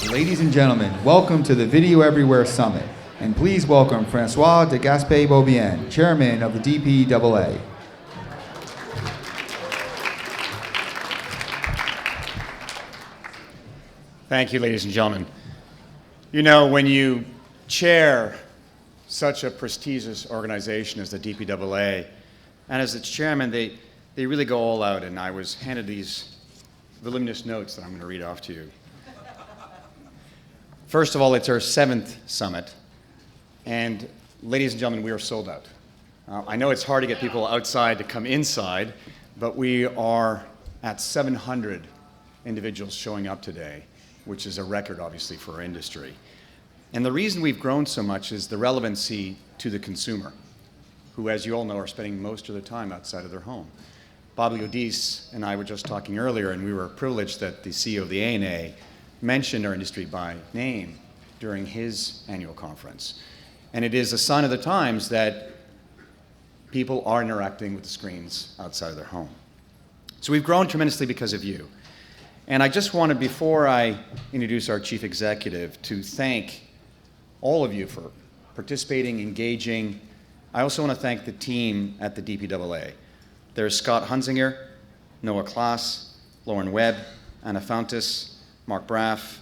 Ladies and gentlemen, welcome to the Video Everywhere Summit, and please welcome Francois de Gaspé-Beaubien, Chairman of the DPAA. Thank you, ladies and gentlemen. You know, when you chair such a prestigious organization as the DPAA, and as its chairman, they really go all out, and I was handed these voluminous notes that I'm going to read off to you. First of all, it's our 7th summit, and ladies and gentlemen, we are sold out. I know it's hard to get people outside to come inside, but we are at 700 individuals showing up today, which is a record, obviously, for our industry. And the reason we've grown so much is the relevancy to the consumer, who, as you all know, are spending most of their time outside of their home. Bob Liodice and I were just talking earlier, and we were privileged that the CEO of the ANA mentioned our industry by name during his annual conference. And it is a sign of the times that people are interacting with the screens outside of their home. So we've grown tremendously because of you. And I just wanted, before I introduce our chief executive, to thank all of you for participating, engaging. I also want to thank the team at the DPAA. There's Scott Hunzinger, Noah Klaas, Lauren Webb, Anna Fountas, Mark Braff,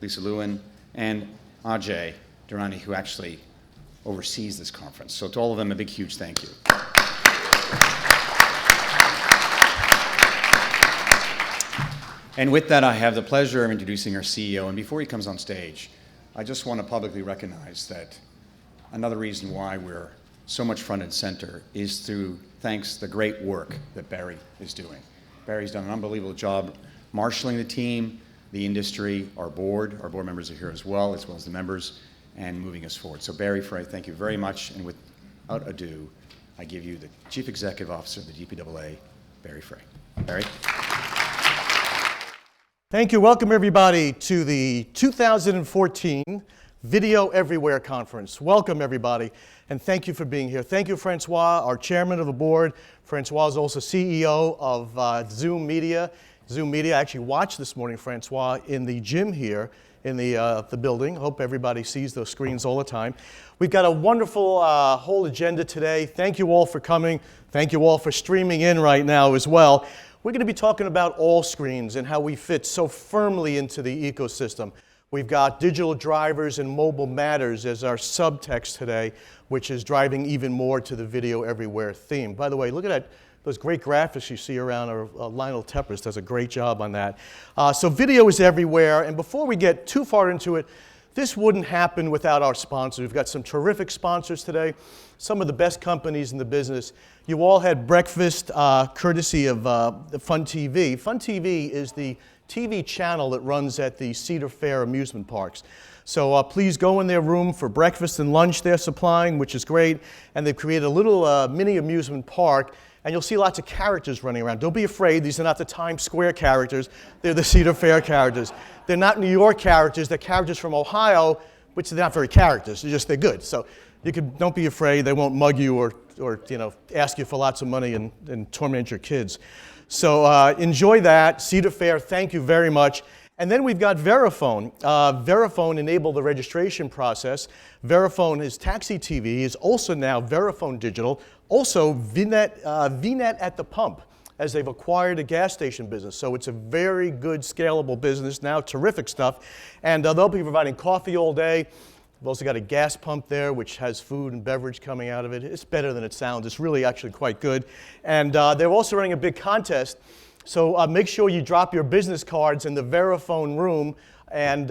Lisa Lewin, and Adage Durrani, who actually oversees this conference. So to all of them, a big, huge thank you. And with that, I have the pleasure of introducing our CEO. And before he comes on stage, I just want to publicly recognize that another reason why we're so much front and center is through, thanks to the great work that Barry is doing. Barry's done an unbelievable job marshaling the team, the industry, our board members are here as well as the members, and moving us forward. So Barry, Frey, thank you very much. And without ado, I give you the Chief Executive Officer of the DPAA, Barry Frey. Barry. Thank you. Welcome, everybody, to the 2014 Video Everywhere Conference. Welcome, everybody, and thank you for being here. Thank you, Francois, our chairman of the board. Francois is also CEO of Zoom Media. Zoom Media, I actually watched this morning, Francois, in the gym here in the building. Hope everybody sees those screens all the time. We've got a wonderful whole agenda today. Thank you all for coming. Thank you all for streaming in right now as well. We're going to be talking about all screens and how we fit so firmly into the ecosystem. We've got digital drivers and mobile matters as our subtext today, which is driving even more to the Video Everywhere theme. By the way, look at that. Those great graphics you see around, Lionel Tepper's does a great job on that. So video is everywhere, and before we get too far into it, this wouldn't happen without our sponsors. We've got some terrific sponsors today, some of the best companies in the business. You all had breakfast courtesy of Fun TV. Fun TV is the TV channel that runs at the Cedar Fair amusement parks. So please go in their room for breakfast and lunch they're supplying, which is great, and they've created a little mini amusement park. And you'll see lots of characters running around. Don't be afraid, these are not the Times Square characters, they're the Cedar Fair characters. They're not New York characters, they're characters from Ohio, which they're not very characters, they're good. So don't be afraid, they won't mug you or ask you for lots of money and torment your kids. So enjoy that, Cedar Fair, thank you very much. And then we've got Verifone. Verifone enabled the registration process. Verifone is Taxi TV, is also now Verifone Digital, also VNet at the pump, as they've acquired a gas station business. So it's a very good, scalable business now, terrific stuff. And they'll be providing coffee all day. We've also got a gas pump there, which has food and beverage coming out of it. It's better than it sounds. It's really actually quite good. And they're also running a big contest. So make sure you drop your business cards in the Verifone room, and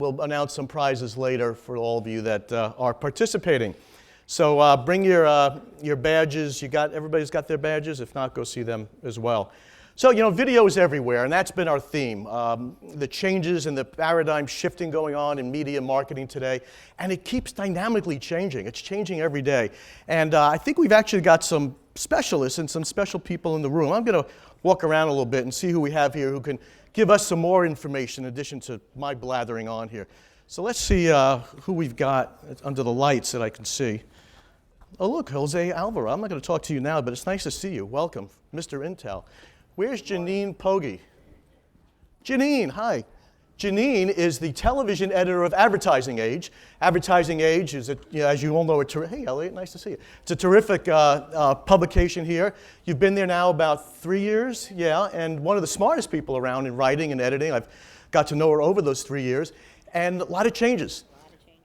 we'll announce some prizes later for all of you that are participating. So bring your badges. Everybody's got their badges. If not, go see them as well. So, video is everywhere, and that's been our theme. The changes and the paradigm shifting going on in media marketing today, and it keeps dynamically changing. It's changing every day. And I think we've actually got some specialists and some special people in the room. I'm going to walk around a little bit and see who we have here who can give us some more information in addition to my blathering on here. So let's see who we've got under the lights that I can see. Oh, look, Jose Alvaro. I'm not going to talk to you now, but it's nice to see you. Welcome, Mr. Intel. Where's Jeanine Poggi? Jeanine, hi. Jeanine is the television editor of Advertising Age. Advertising Age is, as you all know, hey Elliot, nice to see you. It's a terrific publication here. You've been there now about 3 years, yeah, and one of the smartest people around in writing and editing. I've got to know her over those 3 years, and a lot of changes.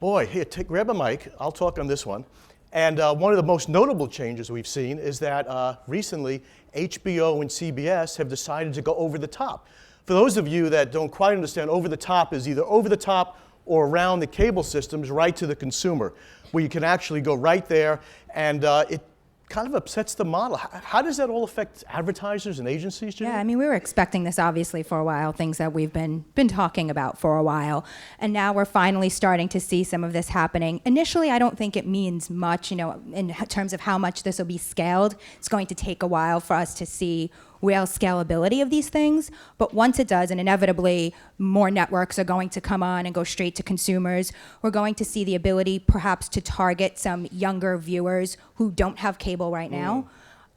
Boy, here, grab a mic. I'll talk on this one. And one of the most notable changes we've seen is that recently HBO and CBS have decided to go over the top. For those of you that don't quite understand, over the top is either over the top or around the cable systems right to the consumer, where you can actually go right there, and it kind of upsets the model. How does that all affect advertisers and agencies, Jeanine? Yeah, I mean, we were expecting this obviously for a while, things that we've been talking about for a while, and now we're finally starting to see some of this happening. Initially, I don't think it means much, in terms of how much this will be scaled. It's going to take a while for us to see real scalability of these things, but once it does, and inevitably more networks are going to come on and go straight to consumers, we're going to see the ability perhaps to target some younger viewers who don't have cable right now,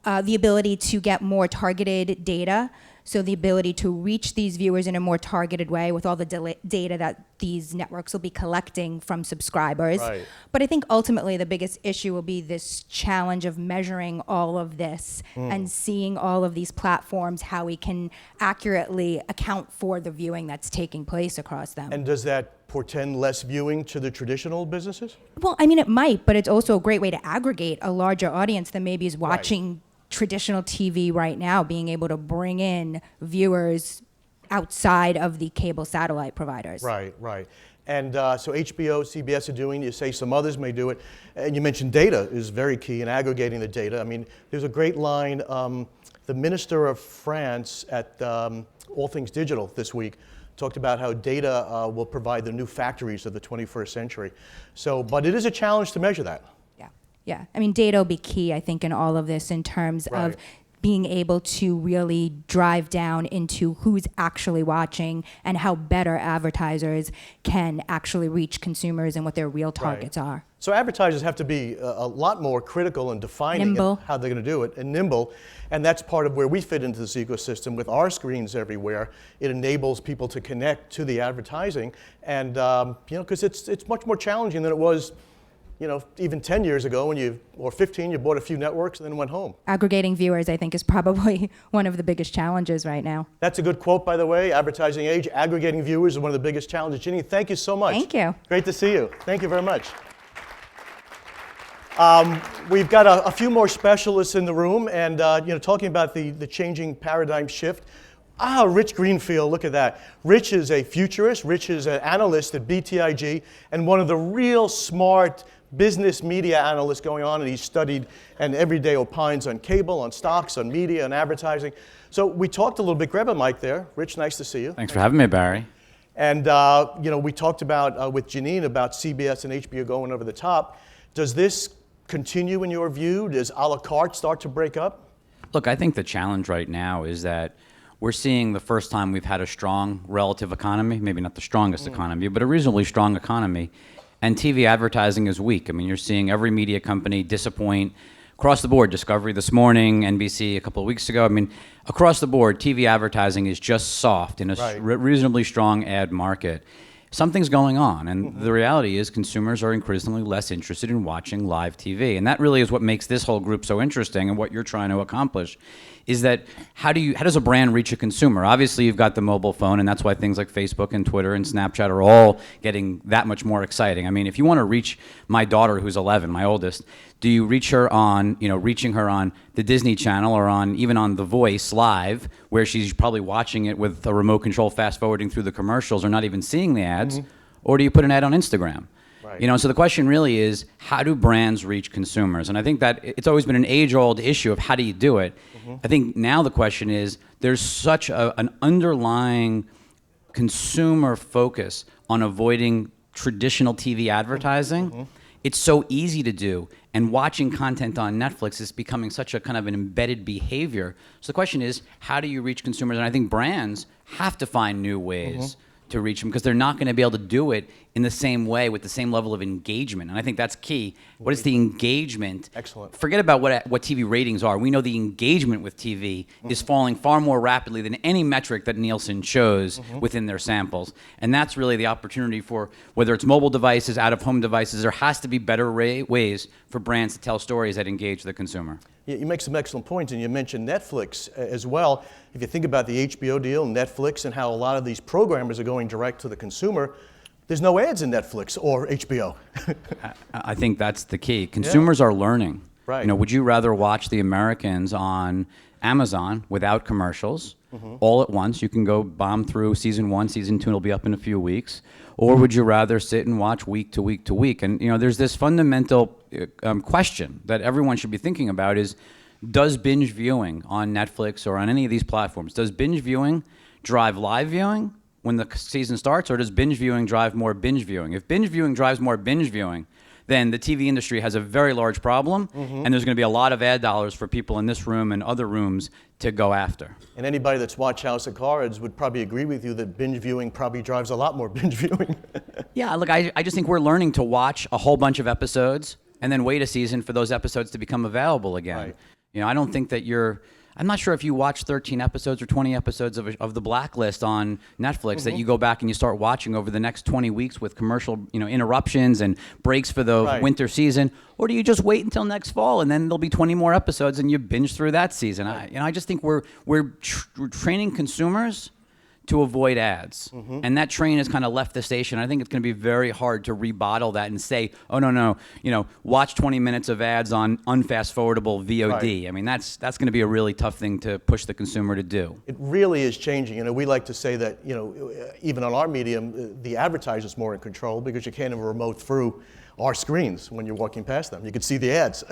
the ability to get more targeted data, so the ability to reach these viewers in a more targeted way with all the data that these networks will be collecting from subscribers. Right. But I think ultimately the biggest issue will be this challenge of measuring all of this and seeing all of these platforms, how we can accurately account for the viewing that's taking place across them. And does that portend less viewing to the traditional businesses? Well, I mean, it might, but it's also a great way to aggregate a larger audience that maybe is watching traditional TV right now, being able to bring in viewers outside of the cable satellite providers. Right, right. And so HBO, CBS are doing, you say some others may do it. And you mentioned data is very key in aggregating the data. I mean, there's a great line, the Minister of France at All Things Digital this week talked about how data will provide the new factories of the 21st century. So, but it is a challenge to measure that. Yeah, I mean, data will be key, I think, in all of this in terms of being able to really drive down into who's actually watching and how better advertisers can actually reach consumers and what their real targets are. So advertisers have to be a lot more critical in defining how they're going to do it, and nimble. And that's part of where we fit into this ecosystem with our screens everywhere. It enables people to connect to the advertising, and because it's much more challenging than it was even 10 years ago or 15, you bought a few networks and then went home. Aggregating viewers, I think, is probably one of the biggest challenges right now. That's a good quote, by the way. Advertising Age, aggregating viewers is one of the biggest challenges. Jeanine, thank you so much. Thank you. Great to see you. Thank you very much. We've got a few more specialists in the room, and talking about the changing paradigm shift. Rich Greenfield, look at that. Rich is a futurist. Rich is an analyst at BTIG and one of the real smart business media analysts going on, and he's studied and every day opines on cable, on stocks, on media, and advertising. So we talked a little bit. Grab a mic there. Rich, nice to see you. Thanks for having me, Barry. And we talked about with Jeanine about CBS and HBO going over the top. Does this continue in your view? Does a la carte start to break up? Look, I think the challenge right now is that we're seeing the first time we've had a strong relative economy, maybe not the strongest economy, but a reasonably strong economy. And TV advertising is weak. I mean, you're seeing every media company disappoint across the board. Discovery this morning, NBC a couple of weeks ago. I mean, across the board, TV advertising is just soft in a reasonably strong ad market. Something's going on, and the reality is consumers are increasingly less interested in watching live TV. And that really is what makes this whole group so interesting, and what you're trying to accomplish is that how does a brand reach a consumer? Obviously, you've got the mobile phone, and that's why things like Facebook and Twitter and Snapchat are all getting that much more exciting. I mean, if you want to reach my daughter, who's 11, my oldest, do you reach her on, reaching her on the Disney Channel or even on The Voice Live, where she's probably watching it with a remote control fast forwarding through the commercials or not even seeing the ads, or do you put an ad on Instagram? Right. So the question really is, how do brands reach consumers? And I think that it's always been an age-old issue of how do you do it. I think now the question is, there's such an underlying consumer focus on avoiding traditional TV advertising. It's so easy to do, and watching content on Netflix is becoming such a kind of an embedded behavior. So the question is, how do you reach consumers? And I think brands have to find new ways to reach them, because they're not going to be able to do it in the same way with the same level of engagement. And I think that's key. What is the engagement? Excellent. Forget about what TV ratings are. We know the engagement with TV is falling far more rapidly than any metric that Nielsen shows within their samples. And that's really the opportunity for, whether it's mobile devices, out-of-home devices, there has to be better ways for brands to tell stories that engage the consumer. You make some excellent points, and you mentioned Netflix as well. If you think about the HBO deal, Netflix, and how a lot of these programmers are going direct to the consumer, there's no ads in Netflix or HBO. I think that's the key. Consumers are learning. Right. You know, would you rather watch the Americans on Amazon without commercials all at once? You can go bomb through season 1, season 2, and it'll be up in a few weeks. Or would you rather sit and watch week to week to week? And you know, there's this fundamental question that everyone should be thinking about is, does binge viewing on Netflix or on any of these platforms, does binge viewing drive live viewing when the season starts, or does binge viewing drive more binge viewing? If binge viewing drives more binge viewing, then the TV industry has a very large problem, and there's going to be a lot of ad dollars for people in this room and other rooms to go after. And anybody that's watched House of Cards would probably agree with you that binge viewing probably drives a lot more binge viewing. Yeah, look, I just think we're learning to watch a whole bunch of episodes and then wait a season for those episodes to become available again. Right. You know, I don't think that I'm not sure if you watch 13 episodes or 20 episodes of The Blacklist on Netflix that you go back and you start watching over the next 20 weeks with commercial, interruptions and breaks for the winter season, or do you just wait until next fall and then there'll be 20 more episodes and you binge through that season? I just think we're training consumers to avoid ads. And that train has kind of left the station. I think it's going to be very hard to rebottle that and say, oh, no, watch 20 minutes of ads on unfast forwardable VOD. Right. I mean, that's going to be a really tough thing to push the consumer to do. It really is changing. We like to say that, even on our medium, the advertiser's more in control because you can't even remote through our screens when you're walking past them. You can see the ads.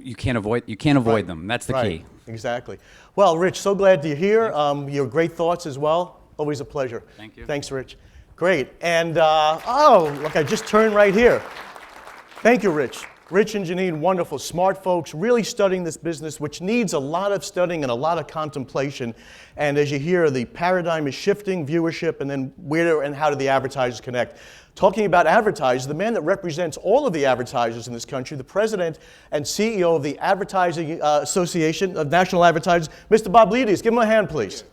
You can't avoid them. That's the key. Exactly. Well, Rich, so glad you're here. Your great thoughts as well. Always a pleasure. Thank you. Thanks, Rich. Great. And, look, I just turned right here. Thank you, Rich. Rich and Jeanine, wonderful, smart folks, really studying this business, which needs a lot of studying and a lot of contemplation. And as you hear, the paradigm is shifting, viewership, and then where and how do the advertisers connect. Talking about advertisers, the man that represents all of the advertisers in this country, the president and CEO of the Advertising Association of National Advertisers, Mr. Bob Liodice. Give him a hand, please.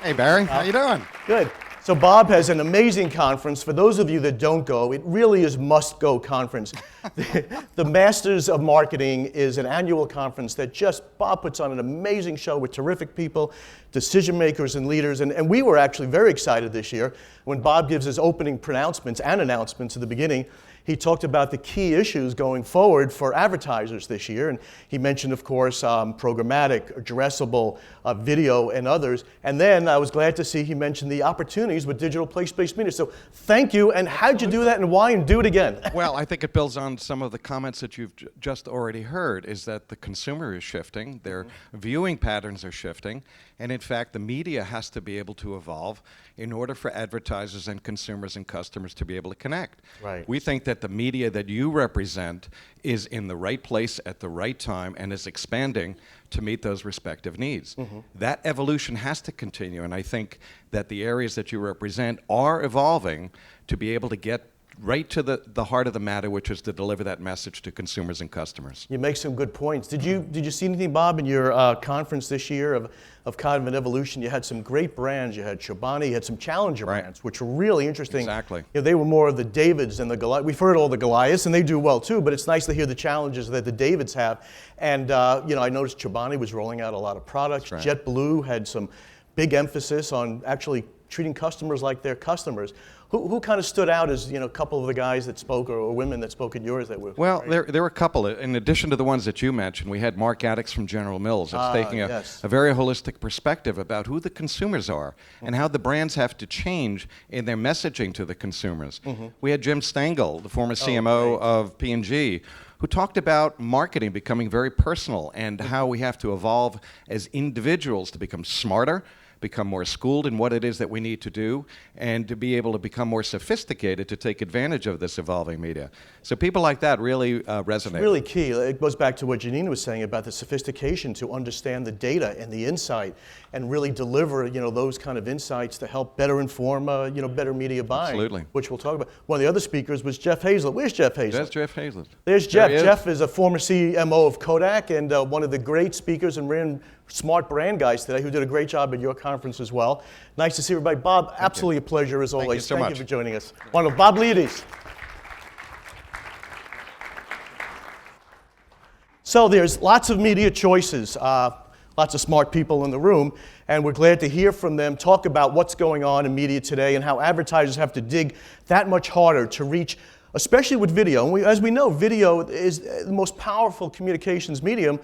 Hey, Barry. How you doing? Good. So Bob has an amazing conference. For those of you that don't go, it really is must-go conference. The Masters of Marketing is an annual conference that Bob puts on an amazing show with terrific people, decision makers and leaders. And we were actually very excited this year when Bob gives his opening pronouncements and announcements at the beginning. He talked about the key issues going forward for advertisers this year. And he mentioned, of course, programmatic, addressable, video, and others. And then I was glad to see he mentioned the opportunities with digital place-based media. So thank you. And how'd you do that and why? And do it again. Well, I think it builds on some of the comments that you've just already heard, is that the consumer is shifting, their viewing patterns are shifting, and in fact, the media has to be able to evolve in order for advertisers and consumers and customers to be able to connect. Right. We think that the media that you represent is in the right place at the right time and is expanding to meet those respective needs. That evolution has to continue, and I think that the areas that you represent are evolving to be able to get right to the heart of the matter, which is to deliver that message to consumers and customers. You make some good points. Did you see anything, Bob, in your conference this year of kind of an evolution? You had some great brands. You had Chobani. You had some challenger brands, which were really interesting. Exactly. They were more of the Davids and the Goliath. We've heard all the Goliaths, and they do well too. But it's nice to hear the challenges that the Davids have. And I noticed Chobani was rolling out a lot of products. Right. JetBlue had some big emphasis on actually treating customers like their customers. Who kind of stood out as a couple of the guys that spoke or women that spoke at yours that were? Well, there were a couple. In addition to the ones that you mentioned, we had Mark Adage from General Mills. That's taking a very holistic perspective about who the consumers are and how the brands have to change in their messaging to the consumers. We had Jim Stengel, the former CMO of P&G, who talked about marketing becoming very personal and how we have to evolve as individuals to become smarter, become more schooled in what it is that we need to do, and to be able to become more sophisticated to take advantage of this evolving media. So people like that really resonate. It's really key. It goes back to what Jeanine was saying about the sophistication to understand the data and the insight and really deliver, those kind of insights to help better inform, better media buying. Absolutely. Which we'll talk about. One of the other speakers was Jeff Hazlett. Where's Jeff Hazlett? That's Jeff Hazlett. There's Jeff. There he is. Jeff is a former CMO of Kodak and one of the great speakers and ran smart brand guys today who did a great job at your conference as well. Nice to see everybody. Bob, absolutely a pleasure as always. Thank you so much. Thank you for joining us. Wonderful. Bob Liodice. So there's lots of media choices, lots of smart people in the room, and we're glad to hear from them, talk about what's going on in media today and how advertisers have to dig that much harder to reach, especially with video. And as we know, video is the most powerful communications medium,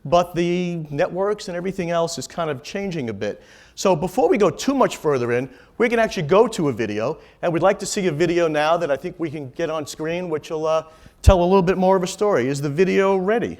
but the networks and everything else is kind of changing a bit. So before we go too much further in, we can actually go to a video, and we'd like to see a video now that I think we can get on screen, which will tell a little bit more of a story. Is the video ready?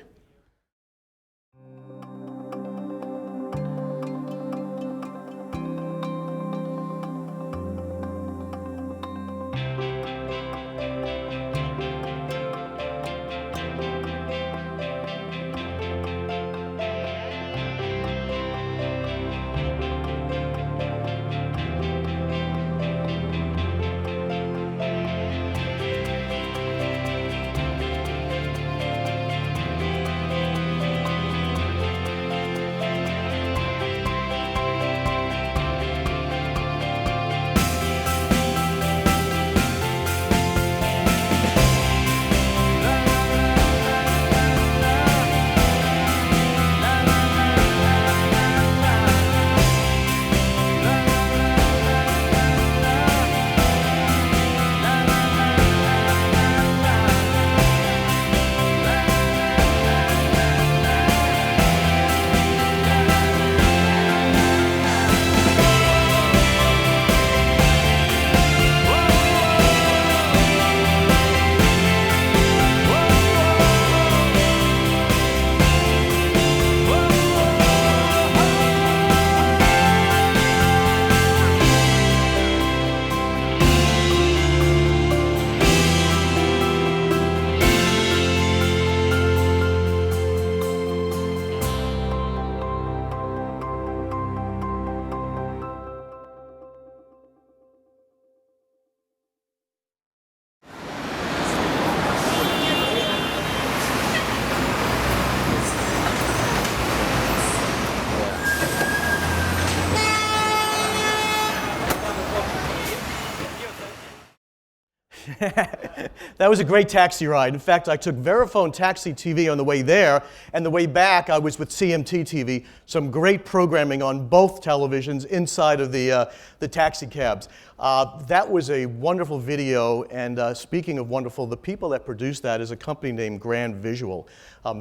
That was a great taxi ride. In fact, I took Verifone Taxi TV on the way there, and the way back I was with CMT TV. Some great programming on both televisions inside of the taxi cabs. That was a wonderful video, and speaking of wonderful, the people that produced that is a company named Grand Visual.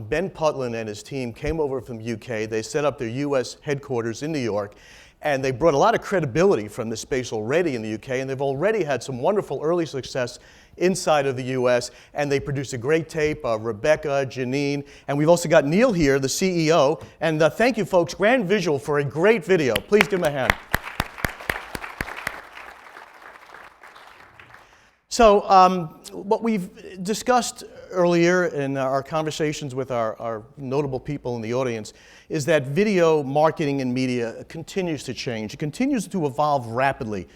Ben Putlin and his team came over from UK. They set up their US headquarters in New York, and they brought a lot of credibility from this space already in the UK, and they've already had some wonderful early success inside of the US, and they produced a great tape, Rebecca, Jeanine, and we've also got Neil here, the CEO, and thank you folks, Grand Visual, for a great video. Please give them a hand. So what we've discussed earlier in our conversations with our notable people in the audience is that video marketing and media continues to change. It continues to evolve rapidly.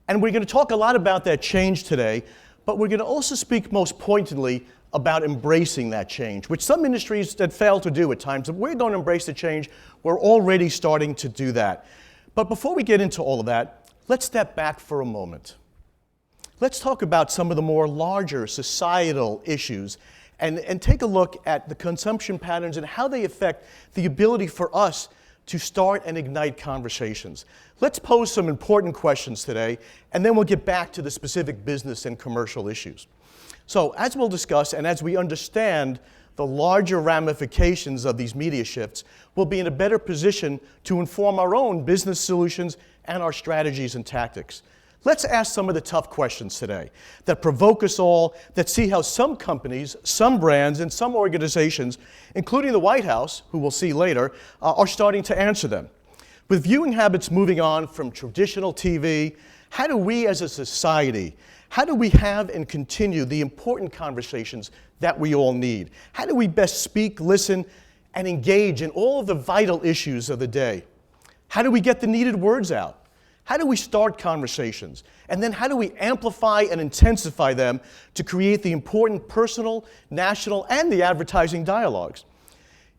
And we're going to talk a lot about that change today, but we're going to also speak most pointedly about embracing that change, which some industries that fail to do at times. If we're going to embrace the change, we're already starting to do that. But before we get into all of that, let's step back for a moment. Let's talk about some of the more larger societal issues and take a look at the consumption patterns and how they affect the ability for us to start and ignite conversations. Let's pose some important questions today, and then we'll get back to the specific business and commercial issues. So as we'll discuss, and as we understand the larger ramifications of these media shifts, we'll be in a better position to inform our own business solutions and our strategies and tactics. Let's ask some of the tough questions today that provoke us all, that see how some companies, some brands, and some organizations, including the White House, who we'll see later, are starting to answer them. With viewing habits moving on from traditional TV, how do we as a society, how do we have and continue the important conversations that we all need? How do we best speak, listen, and engage in all of the vital issues of the day? How do we get the needed words out? How do we start conversations? And then how do we amplify and intensify them to create the important personal, national, and the advertising dialogues?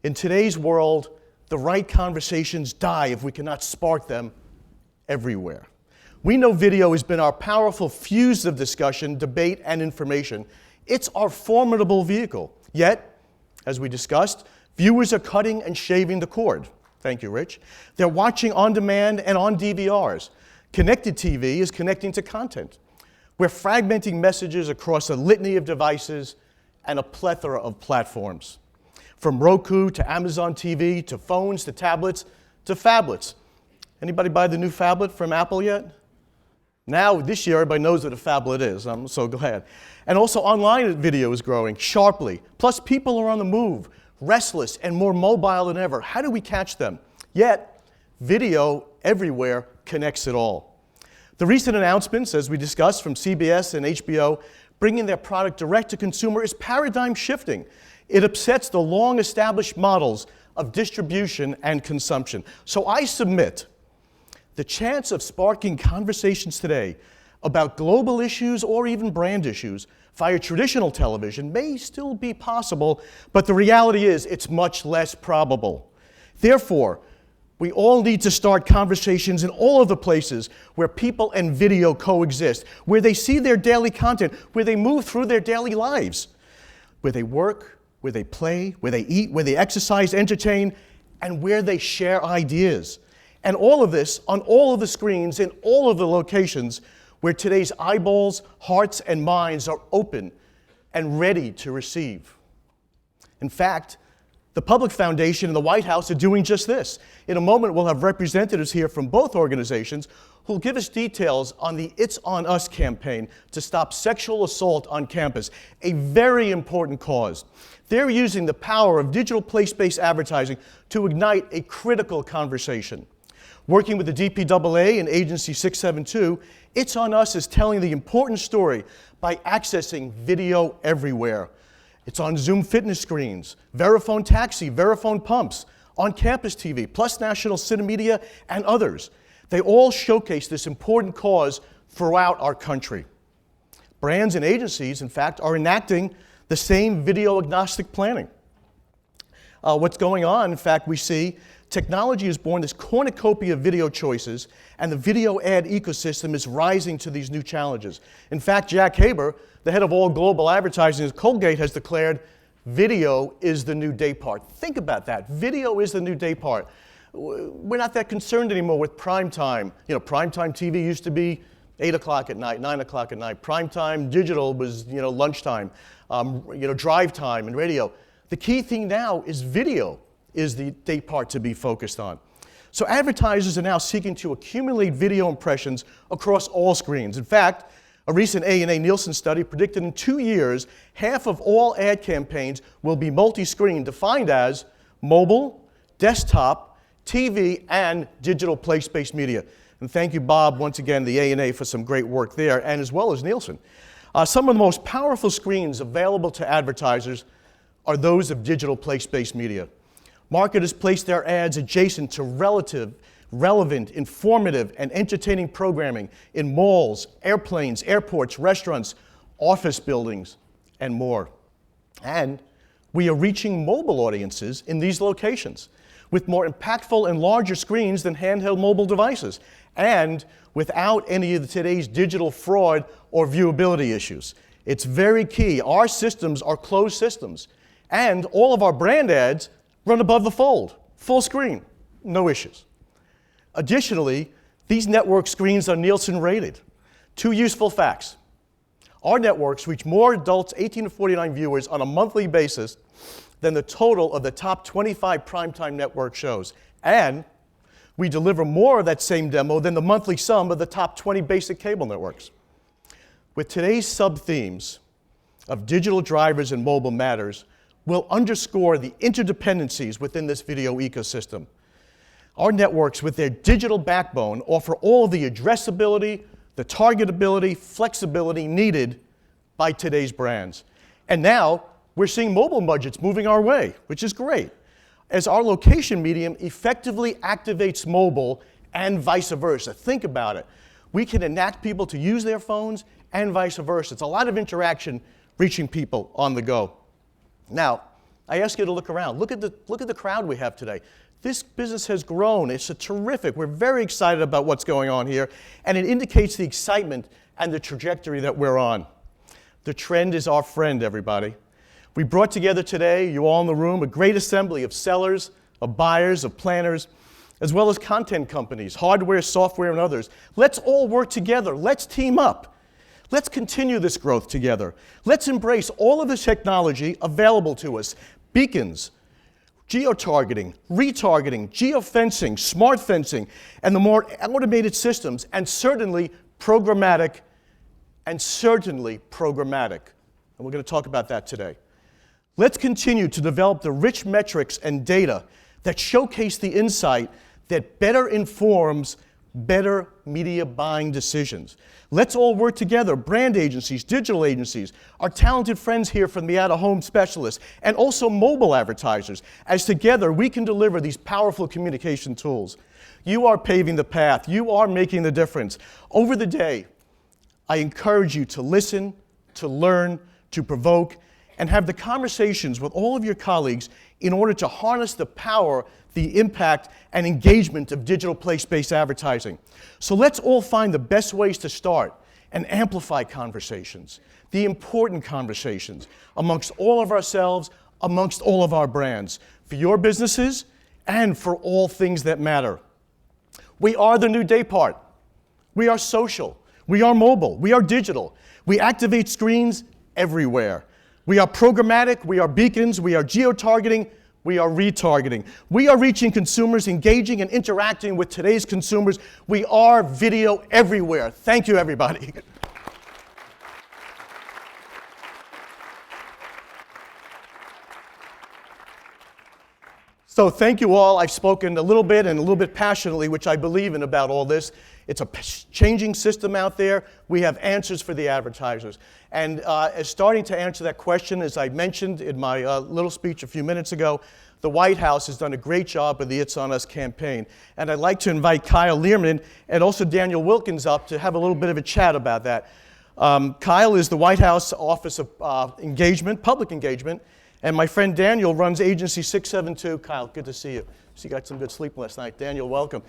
In today's world, the right conversations die if we cannot spark them everywhere. We know video has been our powerful fuse of discussion, debate, and information. It's our formidable vehicle. Yet, as we discussed, viewers are cutting and shaving the cord. Thank you, Rich. They're watching on demand and on DVRs. Connected TV is connecting to content. We're fragmenting messages across a litany of devices and a plethora of platforms. From Roku to Amazon TV to phones to tablets to phablets. Anybody buy the new phablet from Apple yet? Now, this year, everybody knows what a phablet is. I'm so glad. And also online video is growing sharply. Plus, people are on the move, restless and more mobile than ever. How do we catch them? Yet, video everywhere connects it all. The recent announcements, as we discussed, from CBS and HBO, bringing their product direct to consumer is paradigm shifting. It upsets the long-established models of distribution and consumption. So I submit the chance of sparking conversations today about global issues or even brand issues via traditional television may still be possible, but the reality is it's much less probable. Therefore, we all need to start conversations in all of the places where people and video coexist, where they see their daily content, where they move through their daily lives, where they work, where they play, where they eat, where they exercise, entertain, and where they share ideas. And all of this on all of the screens in all of the locations where today's eyeballs, hearts, and minds are open and ready to receive. In fact, the Public Foundation and the White House are doing just this. In a moment, we'll have representatives here from both organizations who will give us details on the It's On Us campaign to stop sexual assault on campus, a very important cause. They're using the power of digital place-based advertising to ignite a critical conversation. Working with the DPAA and Agency 672, It's On Us is telling the important story by accessing video everywhere. It's on Zoom fitness screens, Verifone Taxi, Verifone Pumps, on campus TV, plus National Cinemedia, and others. They all showcase this important cause throughout our country. Brands and agencies, in fact, are enacting the same video-agnostic planning. What's going on, in fact, we see technology has born this cornucopia of video choices, and the video ad ecosystem is rising to these new challenges. In fact, Jack Haber, the head of all global advertising at Colgate, has declared video is the new day part. Think about that. Video is the new day part. We're not that concerned anymore with prime time. You know, prime time TV used to be 8 o'clock at night, 9 o'clock at night. Prime time digital was, lunchtime, drive time and radio. The key thing now is video is the day part to be focused on. So advertisers are now seeking to accumulate video impressions across all screens. In fact, a recent A&A Nielsen study predicted in 2 years, half of all ad campaigns will be multi-screen, defined as mobile, desktop, TV, and digital place-based media. And thank you, Bob, once again, the A&A, for some great work there, and as well as Nielsen. Some of the most powerful screens available to advertisers are those of digital place-based media. Marketers place their ads adjacent to relevant, informative, and entertaining programming in malls, airplanes, airports, restaurants, office buildings, and more. And we are reaching mobile audiences in these locations with more impactful and larger screens than handheld mobile devices, and without any of today's digital fraud or viewability issues. It's very key. Our systems are closed systems, and all of our brand ads run above the fold, full screen, no issues. Additionally, these network screens are Nielsen rated. 2 useful facts. Our networks reach more adults 18 to 49 viewers on a monthly basis than the total of the top 25 primetime network shows. And we deliver more of that same demo than the monthly sum of the top 20 basic cable networks. With today's sub-themes of digital drivers and mobile matters, will underscore the interdependencies within this video ecosystem. Our networks, with their digital backbone, offer all the addressability, the targetability, flexibility needed by today's brands. And now, we're seeing mobile budgets moving our way, which is great, as our location medium effectively activates mobile and vice versa. Think about it. We can enact people to use their phones and vice versa. It's a lot of interaction reaching people on the go. Now, I ask you to look around. Look at the crowd we have today. This business has grown. It's terrific. We're very excited about what's going on here, and it indicates the excitement and the trajectory that we're on. The trend is our friend, everybody. We brought together today, you all in the room, a great assembly of sellers, of buyers, of planners, as well as content companies, hardware, software, and others. Let's all work together. Let's team up. Let's continue this growth together. Let's embrace all of this technology available to us. Beacons, geo-targeting, retargeting, geofencing, smart fencing, and the more automated systems, and certainly programmatic, And we're going to talk about that today. Let's continue to develop the rich metrics and data that showcase the insight that better informs better media buying decisions. Let's all work together, brand agencies, digital agencies, our talented friends here from the out-of-home specialists, and also mobile advertisers, as together we can deliver these powerful communication tools. You are paving the path. You are making the difference. Over the day, I encourage you to listen, to learn, to provoke, and have the conversations with all of your colleagues in order to harness the power, the impact, and engagement of digital place-based advertising. So let's all find the best ways to start and amplify conversations, the important conversations, amongst all of ourselves, amongst all of our brands, for your businesses and for all things that matter. We are the new day part. We are social. We are mobile. We are digital. We activate screens everywhere. We are programmatic, we are beacons, we are geo-targeting, we are retargeting. We are reaching consumers, engaging and interacting with today's consumers. We are video everywhere. Thank you, everybody. So thank you all. I've spoken a little bit and a little bit passionately, which I believe in about all this. It's a changing system out there. We have answers for the advertisers. And as starting to answer that question, as I mentioned in my little speech a few minutes ago, the White House has done a great job with the It's On Us campaign. And I'd like to invite Kyle Learman and also Daniel Wilkins up to have a little bit of a chat about that. Kyle is the White House Office of Engagement, Public Engagement, and my friend Daniel runs Agency 672. Kyle, good to see you. So you got some good sleep last night. Daniel, welcome.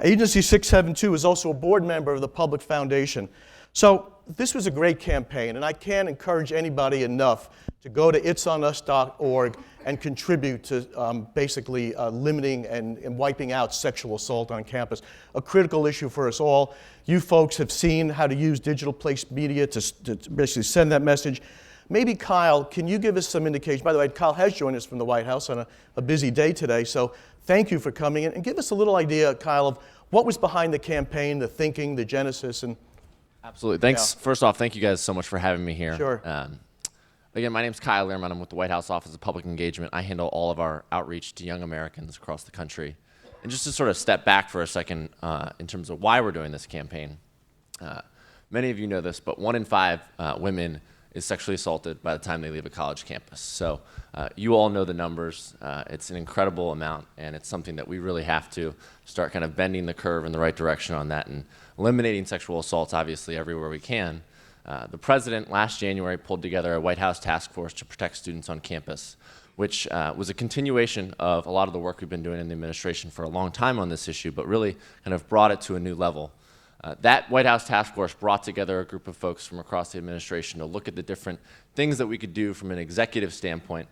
Agency 672 is also a board member of the Public Foundation. So this was a great campaign, and I can't encourage anybody enough to go to itsonus.org and contribute to basically limiting and wiping out sexual assault on campus, a critical issue for us all. You folks have seen how to use digital place media to basically send that message. Maybe Kyle, can you give us some indication? By the way, Kyle has joined us from the White House on a busy day today, so thank you for coming in. And give us a little idea, Kyle, of what was behind the campaign, the thinking, the genesis, and absolutely. Thanks. Yeah. First off, thank you guys so much for having me here. Sure. Again, my name's Kyle Learman. I'm with the White House Office of Public Engagement. I handle all of our outreach to young Americans across the country. And just to sort of step back for a second in terms of why we're doing this campaign, many of you know this, but 1 in 5 women is sexually assaulted by the time they leave a college campus. So you all know the numbers. It's an incredible amount, and it's something that we really have to start kind of bending the curve in the right direction on that and eliminating sexual assaults, obviously, everywhere we can. The president last January pulled together a White House task force to protect students on campus, which was a continuation of a lot of the work we've been doing in the administration for a long time on this issue, but really kind of brought it to a new level. That White House task force brought together a group of folks from across the administration to look at the different things that we could do from an executive standpoint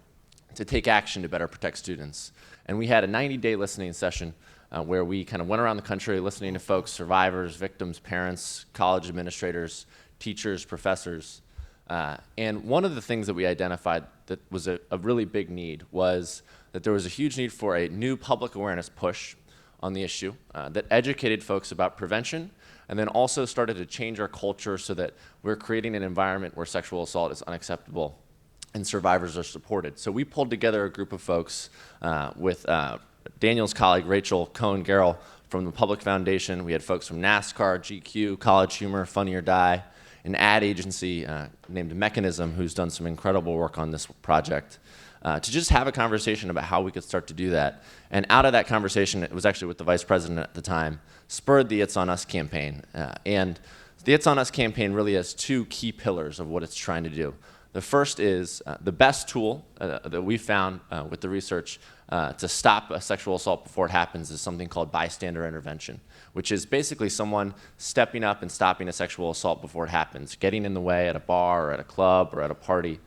to take action to better protect students. And we had a 90-day listening session where we kind of went around the country listening to folks, survivors, victims, parents, college administrators, teachers, professors. And one of the things that we identified that was a really big need was that there was a huge need for a new public awareness push on the issue that educated folks about prevention, and then also started to change our culture so that we're creating an environment where sexual assault is unacceptable and survivors are supported. So we pulled together a group of folks with Daniel's colleague, Rachel Cohen-Garrell, from the Public Foundation. We had folks from NASCAR, GQ, College Humor, Funny or Die, an ad agency named Mechanism, who's done some incredible work on this project, to just have a conversation about how we could start to do that. And out of that conversation, it was actually with the vice president at the time, spurred the It's On Us campaign. And the It's On Us campaign really has two key pillars of what it's trying to do. The first is the best tool that we found with the research to stop a sexual assault before it happens is something called bystander intervention, which is basically someone stepping up and stopping a sexual assault before it happens, getting in the way at a bar or at a club or at a party.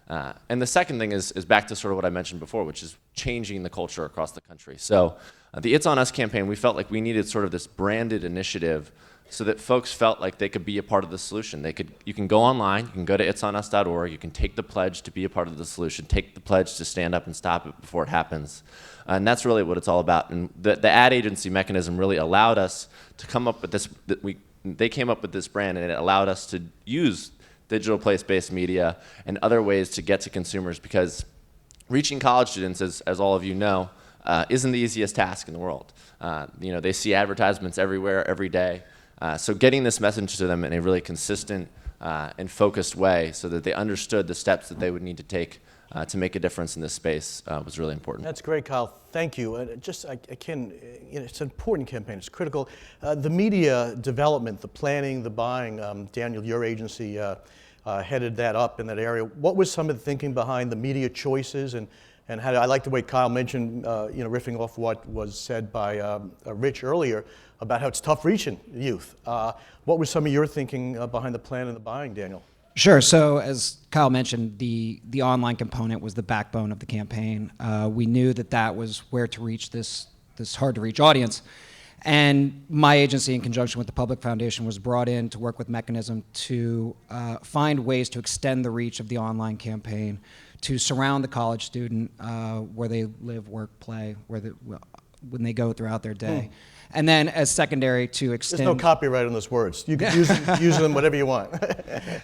And the second thing is back to sort of what I mentioned before, which is changing the culture across the country. So the It's On Us campaign, we felt like we needed sort of this branded initiative so that folks felt like they could be a part of the solution. You can go online, you can go to itsonus.org, you can take the pledge to be a part of the solution, take the pledge to stand up and stop it before it happens. And that's really what it's all about. And the ad agency Mechanism really allowed us to come up with this, they came up with this brand, and it allowed us to use digital place-based media and other ways to get to consumers, because reaching college students, as all of you know, isn't the easiest task in the world. They see advertisements everywhere, every day. So getting this message to them in a really consistent and focused way so that they understood the steps that they would need to take to make a difference in this space was really important. That's great, Kyle. Thank you. It's an important campaign. It's critical. The media development, the planning, the buying, Daniel, your agency headed that up in that area. What was some of the thinking behind the media choices, and how, I like the way Kyle mentioned, riffing off what was said by Rich earlier about how it's tough reaching youth. What was some of your thinking behind the plan and the buying, Daniel? Sure. So as Kyle mentioned, the online component was the backbone of the campaign. We knew that was where to reach this hard-to-reach audience. And my agency, in conjunction with the Public Foundation, was brought in to work with Mechanism to find ways to extend the reach of the online campaign, to surround the college student where they live, work, play, when they go throughout their day. And then as secondary to extend... There's no copyright on those words. You can use them whatever you want.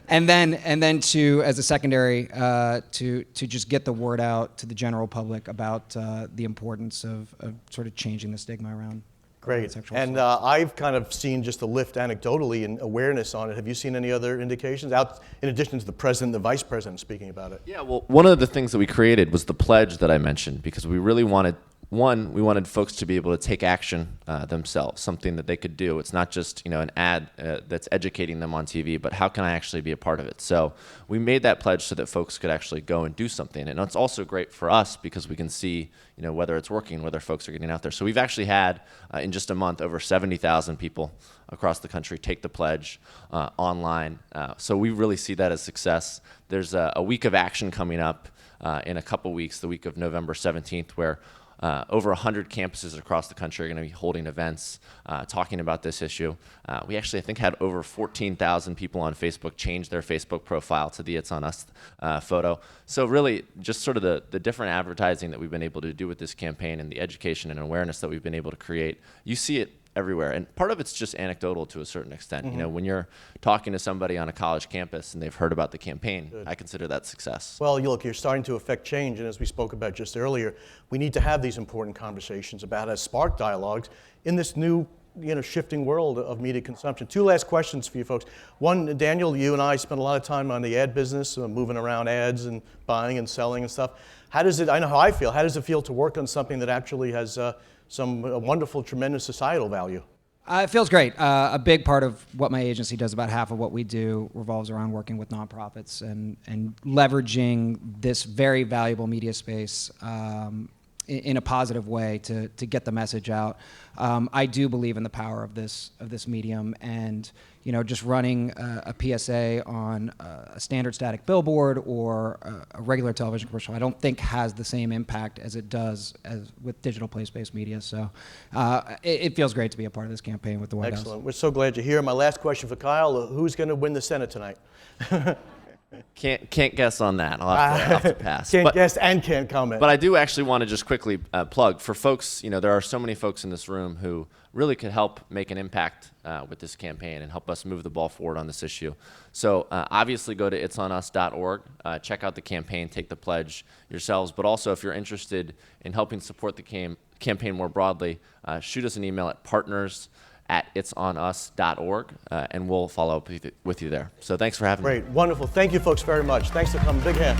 and then to, as a secondary, to just get the word out to the general public about the importance of sort of changing the stigma around Great. sexual And assault. I've kind of seen just a lift anecdotally in awareness on it. Have you seen any other indications, out in addition to the president and the vice president speaking about it? Yeah, well, one of the things that we created was the pledge that I mentioned, because we really wanted, we wanted folks to be able to take action themselves, something that they could do. It's not just an ad that's educating them on TV, but how can I actually be a part of it? So we made that pledge so that folks could actually go and do something. And it's also great for us because we can see whether it's working, whether folks are getting out there. So we've actually had, in just a month, over 70,000 people across the country take the pledge online. So we really see that as success. There's a week of action coming up in a couple weeks, the week of November 17th, where over 100 campuses across the country are going to be holding events talking about this issue. We actually, I think, had over 14,000 people on Facebook change their Facebook profile to the It's On Us photo. So really, just sort of the different advertising that we've been able to do with this campaign and the education and awareness that we've been able to create, you see it everywhere. And part of it's just anecdotal to a certain extent. Mm-hmm. When you're talking to somebody on a college campus and they've heard about the campaign, Good. I consider that success. Well, you're starting to affect change, and as we spoke about just earlier, we need to have these important conversations about how to spark dialogues in this new, shifting world of media consumption. Two last questions for you folks. One, Daniel, you and I spent a lot of time on the ad business, moving around ads and buying and selling and stuff. I know how I feel. How does it feel to work on something that actually has some wonderful, tremendous societal value? It feels great. A big part of what my agency does, about half of what we do, revolves around working with nonprofits and leveraging this very valuable media space in a positive way to get the message out. I do believe in the power of this medium, and just running a PSA on a standard static billboard or a regular television commercial, I don't think has the same impact as it does as with digital place-based media. So it feels great to be a part of this campaign with the White House. Excellent. We're so glad you're here. My last question for Kyle: who's going to win the Senate tonight? Can't guess on that. I'll have to pass. Can't guess and can't comment. But I do actually want to just quickly plug for folks. There are so many folks in this room who really could help make an impact with this campaign and help us move the ball forward on this issue. So obviously go to itsonus.org, check out the campaign, take the pledge yourselves. But also, if you're interested in helping support the campaign more broadly, shoot us an email at partners@itsonus.org, and we'll follow up with you there. So thanks for having me. Great, wonderful. Thank you folks very much. Thanks for coming. Big hand.